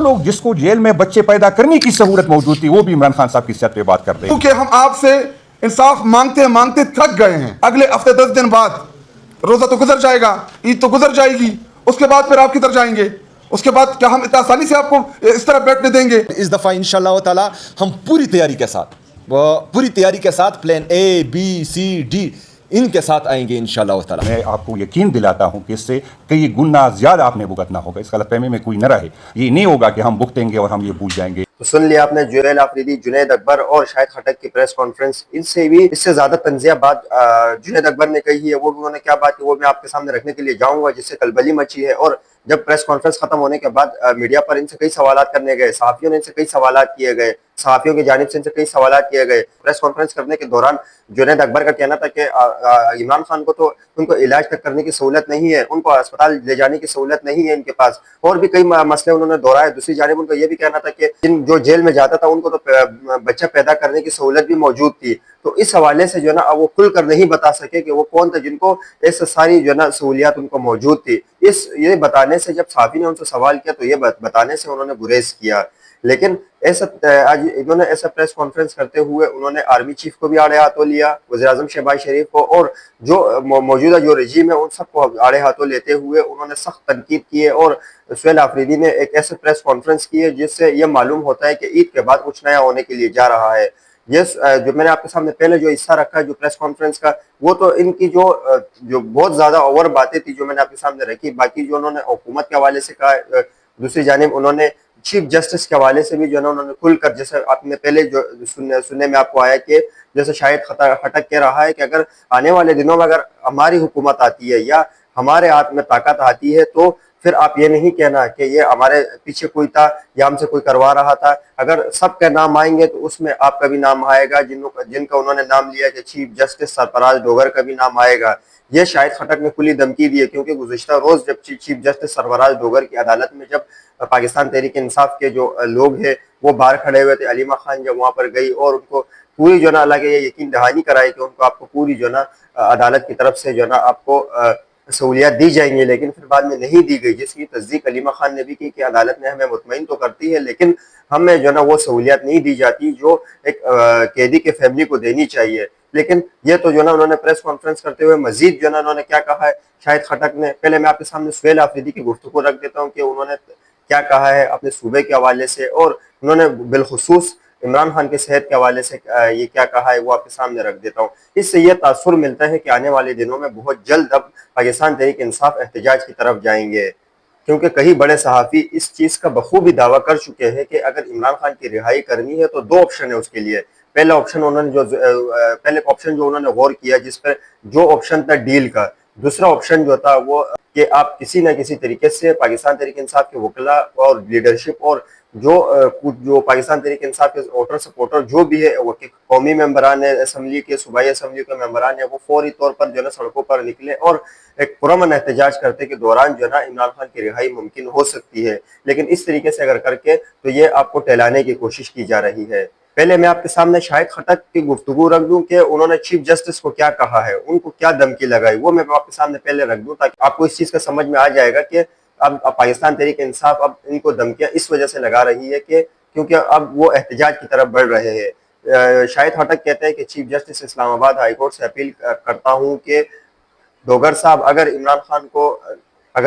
लोग जिसको जेल में बच्चे पैदा करने की सहूलत मौजूद थी वो भी इमरान खान साहब की सेहत पे बात कर रहे हैं। क्योंकि हम आपसे इंसाफ मांगते मांगते थक गए हैं। अगले हफ्ते 10 दिन बाद रोजा तो गुजर जाएगा, ईद तो गुजर जाएगी, उसके बाद फिर आप किधर जाएंगे? उसके बाद क्या हम इतना आसानी से आपको इस तरह बैठने देंगे? इस दफा इंशाल्लाह ताला हम पूरी तैयारी के साथ plan A B C D इनके साथ आएंगे इंशाल्लाह ताला। मैं आपको यकीन दिलाता हूं कि इससे कई गुना ज्यादा आपने भुगतना होगा। इस गलतफहमी में कोई न रहे। ये नहीं होगा कि हम भुगतेंगे और हम ये भूल जाएंगे। तो सुन लिया आपने जुरैल आफरीदी, जुनैद अकबर और शाहिद खटक की प्रेस कॉन्फ्रेंस। इससे ज्यादा तंजिया बात जुनैद अकबर ने कही है। वो भी उन्होंने क्या बात की वो मैं आपके सामने रखने के लिए जाऊंगा, जिससे कलबली मची है। और जब प्रेस कॉन्फ्रेंस खत्म होने के बाद मीडिया पर इनसे कई सवालात करने गए, सहाफियों ने इनसे कई सवालात किए गए, सहाफियों की जानिब से इनसे कई सवालात किए गए। प्रेस कॉन्फ्रेंस करने के दौरान जुनैद अकबर का कहना था कि इमरान खान को तो उनको इलाज तक करने की सहूलत नहीं है, उनको अस्पताल ले जाने की सहूलत नहीं है इनके पास। और भी कई मसले उन्होंने दोहराए। दूसरी जानिब उनका यह भी कहना था कि जो जेल में जाता था उनको तो बच्चा पैदा करने की सहूलत भी मौजूद थी। तो इस हवाले से जो है ना वो खुलकर नहीं बता सके कि वो कौन था जिनको ऐसे सारी जो है ना सहूलियात उनको मौजूद थी। ये बताने से, जब साफी ने उनसे सवाल किया तो ये बताने से उन्होंने गुरेज किया। लेकिन ऐसा आज इन्होंने ऐसा प्रेस कॉन्फ्रेंस करते हुए उन्होंने आर्मी चीफ को भी आड़े हाथों लिया, वज़ीर-ए-आज़म शहबाज शरीफ को, और जो मौजूदा जो रजीम है उन सबको आड़े हाथों लेते हुए उन्होंने सख्त तनकीद की है। और जुरैल आफरीदी ने एक ऐसे प्रेस कॉन्फ्रेंस की है जिससे यह मालूम होता है कि ईद के बाद कुछ नया होने के लिए जा रहा है। ये जो मैंने आपके सामने पहले जो हिस्सा रखा है जो प्रेस कॉन्फ्रेंस का, वो तो इनकी जो बहुत ज्यादा ओवर बातें थी जो मैंने आपके सामने रखी। बाकी जो उन्होंने हुकूमत के हवाले से कहा, दूसरी जानिब उन्होंने चीफ जस्टिस के हवाले से भी जो है ना उन्होंने खुलकर, जैसे आपने पहले जो सुनने में आपको आया कि जैसे शायद खटक कह रहा है कि अगर आने वाले दिनों में अगर हमारी हुकूमत आती है या हमारे हाथ में ताकत आती है तो फिर आप ये नहीं कहना कि ये हमारे पीछे कोई था या हमसे कोई करवा रहा था। अगर सबके नाम आएंगे तो उसमें आपका भी नाम आएगा, जिनका उन्होंने नाम लिया कि चीफ जस्टिस सरफराज डोगर का भी नाम आएगा। ये शायद खटक ने खुली धमकी दी है, क्योंकि गुज़िश्ता रोज जब चीफ जस्टिस सरफराज डोगर की अदालत में जब पाकिस्तान तहरीक इंसाफ के जो लोग हैं वो बाहर खड़े हुए थे, अलीमा खान जब वहां पर गई और उनको पूरी जो ना हालांकि ये यकीन दहानी कराई कि उनको आपको पूरी जो ना अदालत की तरफ से जो ना आपको सहूलियात दी जाएंगी, लेकिन फिर बाद में नहीं दी गई, जिसकी तस्दीक अलीमा खान ने भी की कि अदालत ने हमें मुतमईन तो करती है लेकिन हमें जो ना वो सहूलियात नहीं दी जाती जो एक कैदी के फैमिली को देनी चाहिए। लेकिन ये तो जो ना उन्होंने प्रेस कॉन्फ्रेंस करते हुए मजीद जो ना उन्होंने क्या कहा है शाहिद खटक ने, पहले मैं आपके सामने जुरैल आफरीदी की गुफ्तगू रख देता हूँ कि उन्होंने क्या कहा है अपने सूबे के हवाले से, और उन्होंने बिलखुसूस इमरान खान की सेहत के हवाले से ये क्या कहा है वो आपके सामने रख देता हूँ। इससे यह तासुर मिलता है कि आने वाले दिनों में बहुत जल्द अब पाकिस्तान तहरीक इंसाफ एहतजाज की तरफ जाएंगे, क्योंकि कई बड़े सहाफ़ी इस चीज़ का बखूबी दावा कर चुके हैं कि अगर इमरान खान की रिहाई करनी है तो दो ऑप्शन है उसके लिए। पहला ऑप्शन जो उन्होंने गौर किया जिस पर जो ऑप्शन था डील का, दूसरा ऑप्शन जो था वो कि आप किसी न किसी तरीके से पाकिस्तान तहरीक इंसाफ के वकला और लीडरशिप और जो पाकिस्तान तहरीक इंसाफ के वोटर सपोर्टर जो भी है वो कौमी मेंबरान है, असम्बली के सूबाई असम्बली के मेंबरान है, वो फौरी तौर पर जो है सड़कों पर निकले और एक पुरअमन एहतजाज करते के दौरान जो है ना इमरान खान की रिहाई मुमकिन हो सकती है। लेकिन इस तरीके से अगर करके तो ये आपको टहलाने की कोशिश की जा रही है। पहले मैं आपके सामने शाहिद खटक की गुफ्तगू रख दूं कि उन्होंने चीफ जस्टिस को क्या कहा है, उनको क्या धमकी लगाई, वो मैं आपके सामने पहले रख दूं ताकि आपको इस चीज का समझ में आ जाएगा कि अब पाकिस्तान तहरीक इंसाफ अब इनको धमकियां इस वजह से लगा रही है कि क्योंकि अब वो एहतजाज की तरफ बढ़ रहे हैं। शाहिद खटक कहते हैं कि chief justice Islamabad high court से अपील करता हूं कि डोगर साहब अगर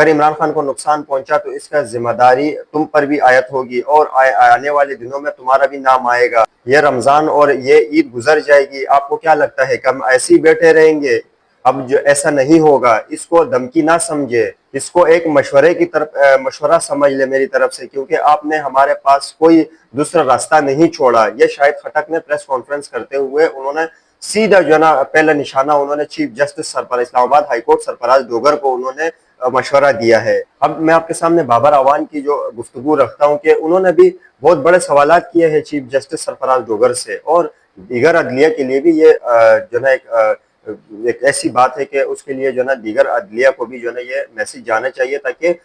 इमरान खान को नुकसान पहुंचा तो इसका जिम्मेदारी तुम पर भी आयत होगी और आने वाले दिनों में तुम्हारा भी नाम आएगा। ये रमजान और ये ईद गुजर जाएगी, आपको क्या लगता है कि हम ऐसे ही बैठे रहेंगे? अब जो ऐसा नहीं होगा, इसको धमकी ना समझे, इसको एक मशवरे की तरफ मशवरा समझ ले मेरी तरफ से, क्योंकि आपने हमारे पास कोई दूसरा रास्ता नहीं छोड़ा। ये शायद खटक ने प्रेस कॉन्फ्रेंस करते हुए उन्होंने सीधा जो ना पहला निशाना उन्होंने chief justice Islamabad high court Sarfaraz Dogar को उन्होंने मशवरा दिया है। अब मैं आपके सामने बाबर अवान की जो गुफ्तगू रखता हूँ कि उन्होंने भी बहुत बड़े सवालात किए हैं चीफ जस्टिस सरफराज डोगर से, और दीगर अदलिया के लिए भी ये जो ना एक ऐसी बात है कि उसके लिए जो ना दीगर अदलिया को भी जो ना ये मैसेज जाना चाहिए ताकि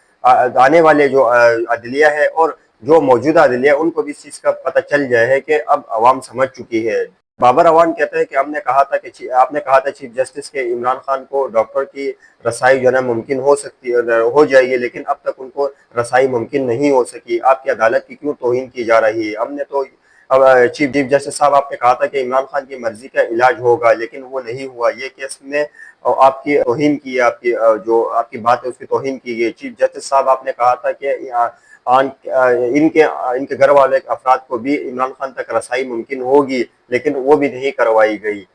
आने वाले जो अदलिया है और जो मौजूदा अदलिया उनको भी इस चीज़ का पता चल जाए है कि अब अवाम समझ चुकी है। बाबर अवान कहते हैं कि आपने कहा था चीफ जस्टिस के इमरान खान को डॉक्टर की रसाई जो है मुमकिन हो जाएगी, लेकिन अब तक उनको रसाई मुमकिन नहीं हो सकी। आपकी अदालत की क्यों तौहीन की जा रही है? हमने तो अब चीफ जस्टिस साहब आपने कहा था कि इमरान खान की मर्जी का इलाज होगा, लेकिन वो नहीं हुआ। ये केस में आपकी तौहीन की है, आपकी जो आपकी बात है उसकी तौहीन की गई। चीफ जस्टिस साहब आपने कहा था कि इनके घर वाले अफराद को भी इमरान खान तक रसाई मुमकिन होगी, लेकिन वो भी नहीं करवाई गई।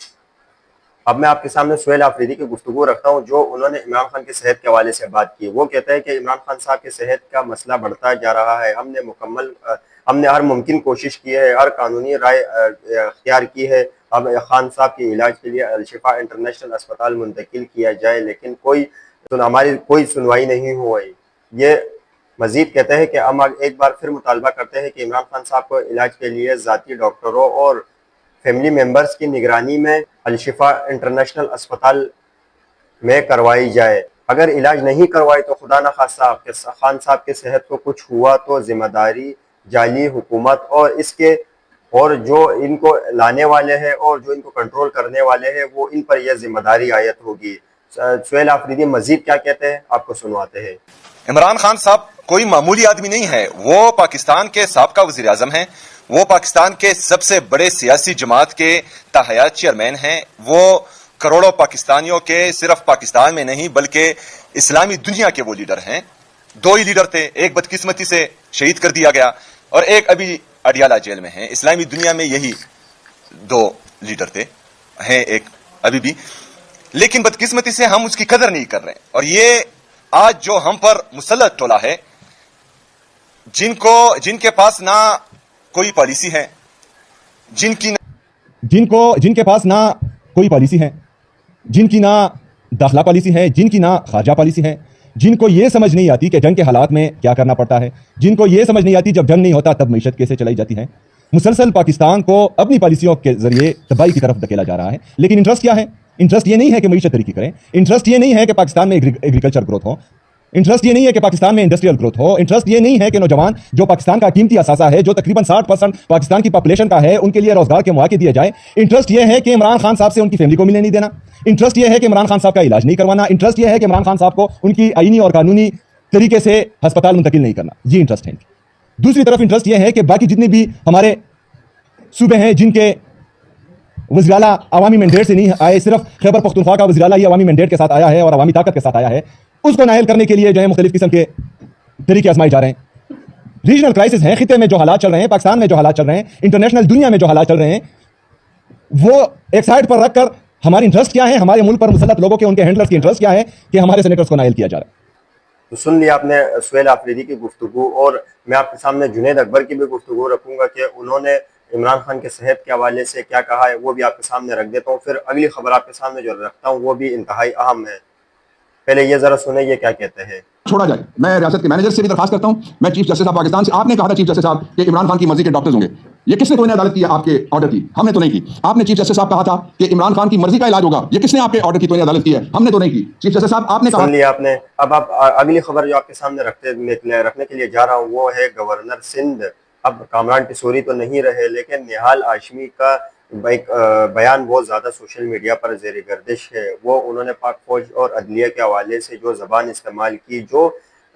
अब मैं आपके सामने सुहेल आफरीदी की गुफ्तगू रखता हूँ, जो उन्होंने इमरान खान की सेहत के हवाले से बात की। वो कहते हैं कि इमरान खान साहब की सेहत का मसला बढ़ता जा रहा है। हमने हर मुमकिन कोशिश की है, हर कानूनी राय अख्तियार की है। अब खान साहब के इलाज के लिए अल-शिफा इंटरनेशनल अस्पताल मुंतकिल किया जाए, लेकिन हमारी कोई सुनवाई नहीं हुई। ये मजीद कहते हैं कि हम एक बार फिर मुतालबा करते हैं कि इमरान खान साहब को इलाज के लिए ज़ाती डॉक्टरों और फैमिली मेंबर्स की निगरानी में अल-शिफा इंटरनेशनल अस्पताल में करवाई जाए। अगर इलाज नहीं करवाई तो खुदा न खास्ता खान साहब की सेहत को कुछ हुआ तो जिम्मेदारी जाली हुकूमत और जो इनको लाने वाले हैं और जो इनको कंट्रोल करने वाले हैं, वो इन पर यह जिम्मेदारी आयत होगी। सुहेल आफरीदी मजीद क्या कहते हैं, आपको सुनवाते हैं। इमरान खान साहब कोई मामूली आदमी नहीं है। वो पाकिस्तान के साबका वजीर आजम हैं। वो पाकिस्तान के सबसे बड़े सियासी जमात के ताहयात चेयरमैन हैं। वो करोड़ों पाकिस्तानियों के सिर्फ पाकिस्तान में नहीं बल्कि इस्लामी दुनिया के वो लीडर हैं। दो ही लीडर थे, एक बदकिस्मती से शहीद कर दिया गया और एक अभी अडियाला जेल में है। इस्लामी दुनिया में यही दो लीडर हैं एक अभी भी, लेकिन बदकिस्मती से हम उसकी कदर नहीं कर रहे। और ये आज जो हम पर मुसल्लत टोला है, जिनके पास ना कोई पॉलिसी है, जिनके पास ना कोई पॉलिसी है, जिनकी ना दाखिला पॉलिसी है, जिनकी ना खारजा पॉलिसी है, जिनको ये समझ नहीं आती कि जंग के हालात में क्या करना पड़ता है, जिनको ये समझ नहीं आती जब जंग नहीं होता तब मईशत कैसे चलाई जाती है। मुसलसल पाकिस्तान को अपनी पॉलिसियों के जरिए तबाही की तरफ धकेला जा रहा है। लेकिन इंटरेस्ट क्या है? इंटरेस्ट ये नहीं है कि मईशत तरीकी करें। इंटरेस्ट ये नहीं है कि पाकिस्तान में एग्रीकल्चर ग्रोथ हो। इंटरेस्ट ये नहीं है कि पाकिस्तान में इंडस्ट्रियल ग्रोथ हो। इंटरेस्ट ये नहीं है कि नौजवान जो पाकिस्तान का कीमती असासा है, जो तकरीबन 60% पाकिस्तान की पॉपुलेशन का है, उनके लिए रोजगार के मौके दिए जाए। इंटरेस्ट ये है कि इमरान खान साहब से उनकी फैमिली को मिलने नहीं देना। इंटरेस्ट ये है कि इमरान खान साहब का इलाज नहीं करवाना। इंटरेस्ट ये है कि इमरान खान साहब को उनकी आईनी और कानूनी तरीके से अस्पताल मुंतकिल नहीं करना। ये इंटरेस्ट है। दूसरी तरफ इंटरेस्ट ये है कि बाकी जितने भी हमारे सूबे हैं जिनके वज़ीर-ए-आला अवामी मैंडेट से नहीं आए, सिर्फ खैबर पख्तूनख्वा का वज़ीर-ए-आला ही अवामी मैंडेट के साथ आया है और अवामी ताकत के साथ आया है, उसको नायल करने के लिए जो है मुख्तलिफ किस्म के तरीके आजमाए जा रहे हैं। रीजनल क्राइसिस है, खिते में जो हालात चल रहे हैं, पाकिस्तान में जो हालात चल रहे हैं, इंटरनेशनल दुनिया में जो हालात चल रहे हैं, वो एक साइड पर रखकर हमारी इंटरेस्ट क्या है, हमारे मुल्क पर मुसल्लत लोगों के, उनके हैंडलर्स की इंटरेस्ट क्या है कि हमारे सेनेटर्स को नायल किया जा रहा है। तो सुन लिया आपने सुहेल आफरीदी की गुफ्तगू, और मैं आपके सामने जुनैद अकबर की भी गुफ्तगू रखूंगा कि उन्होंने इमरान खान के सेहत के हवाले से क्या कहा है, वो भी आपके सामने रख देता हूँ। फिर अगली खबर आपके सामने जो रखता हूँ वो भी इंतहाई अहम है। पहले ये जरा सुने ये क्या कहते हैं। छोड़ा जाए। मैं रियासत के मैनेजर से भी दरखास्त करता हूं, मैं चीफ जस्टिस साहब पाकिस्तान से, आपने कहा था चीफ जस्टिस साहब कि इमरान खान की मर्जी के डॉक्टर्स होंगे। ये किसने तौहीन अदालत की? आपके ऑर्डर की, हमने तो नहीं की। आपने चीफ जस्टिस साहब कहा था कि इमरान खान की मर्जी का इलाज होगा, ये किसने आपके ऑर्डर की तौहीन अदालत की है? हमने तो नहीं की। चीफ जस्टिस साहब आपने कहा। सुन लिया आपने। अब आप अगली खबर जो आपके सामने रखने के लिए जा रहा हूँ वो है गवर्नर सिंध। अब कामरान टिसोरी तो नहीं रहे, लेकिन निहाल हाशमी का एक बयान बहुत ज़्यादा सोशल मीडिया पर ज़ेर गर्दिश है। वो उन्होंने पाक फौज और अदलिया के हवाले से जो ज़बान इस्तेमाल की, जो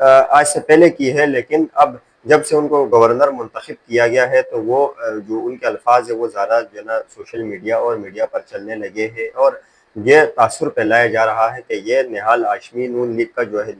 आज से पहले की है, लेकिन अब जब से उनको गवर्नर मुंतखब किया गया है तो वो जो उनके अल्फाज है वो ज़्यादा जो है ना सोशल मीडिया और मीडिया पर चलने लगे हैं, और ये तासुर फैलाया जा रहा है कि ये निहाल हाशमी नून लीग का जो है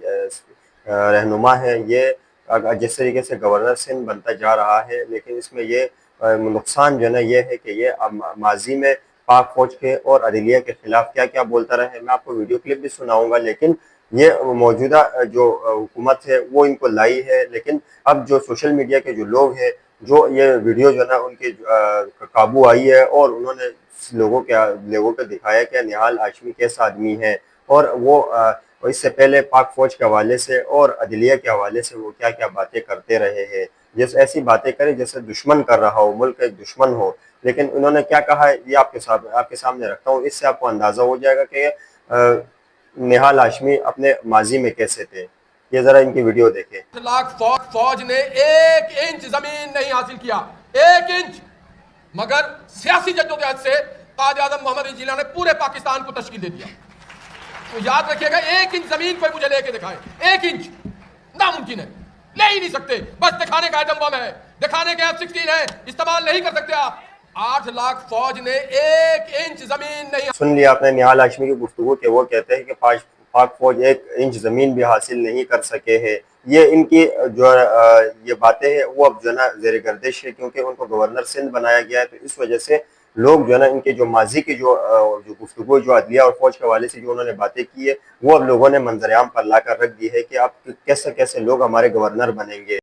रहनुमा है, ये जिस तरीके से गवर्नर सिंध बनता जा रहा है। लेकिन इसमें ये नुकसान जो है ना ये है कि ये माजी में पाक फौज के और अदलिया के खिलाफ क्या क्या बोलता रहे। मैं आपको वीडियो क्लिप भी सुनाऊंगा, लेकिन ये मौजूदा जो हुकूमत है वो इनको लाई है। लेकिन अब जो सोशल मीडिया के जो लोग हैं, जो ये वीडियो जो है ना उनके काबू आई है और उन्होंने लोगों को दिखाया कि निहाल हाशमी कैसा आदमी है, और वो इससे पहले पाक फौज के हवाले से और अदलिया के हवाले से वो क्या क्या बातें करते रहे हैं, जैसे ऐसी बातें करें जैसे दुश्मन कर रहा हो, मुल्क एक दुश्मन हो। लेकिन उन्होंने क्या कहा है ये आपके सामने रखता हूँ, इससे आपको अंदाजा हो जाएगा कि निहाल हाशमी अपने माजी में कैसे थे। ये जरा इनकी वीडियो देखें। लाख फौज ने 1 इंच जमीन नहीं हासिल किया, 1 इंच। मगर सियासी जद्दोजहद से कायद आज़म मोहम्मद अली जिन्ना ने पूरे पाकिस्तान को तश्कील दे दिया। तो याद रखिएगा, 1 इंच जमीन कोई मुझे लेके दिखाए, 1 इंच नामुमकिन है, ले ही नहीं सकते। बस दिखाने का एटम बम है, दिखाने के F-16 है, इस्तेमाल नहीं कर सकते आप। 8 लाख फौज ने 1 इंच जमीन नहीं। सुन लिया आपने निहाल हाशमी की गुफ्तगू के वो कहते हैं कि पाक फौज 1 इंच जमीन भी हासिल नहीं कर सके हैं। ये इनकी जो ये बातें हैं वो अब जो है ना ज़ेर गर्दिश है, क्योंकि उनको गवर्नर सिंध बनाया गया है। तो इस वजह से लोग जो है ना इनके जो माजी की जो गुफ्तगू जो अदलिया और फौज के हवाले से जो उन्होंने बातें की है वो अब लोगों ने मंजर आम पर ला कर रख दी है कि आप कैसे कैसे लोग हमारे गवर्नर बनेंगे।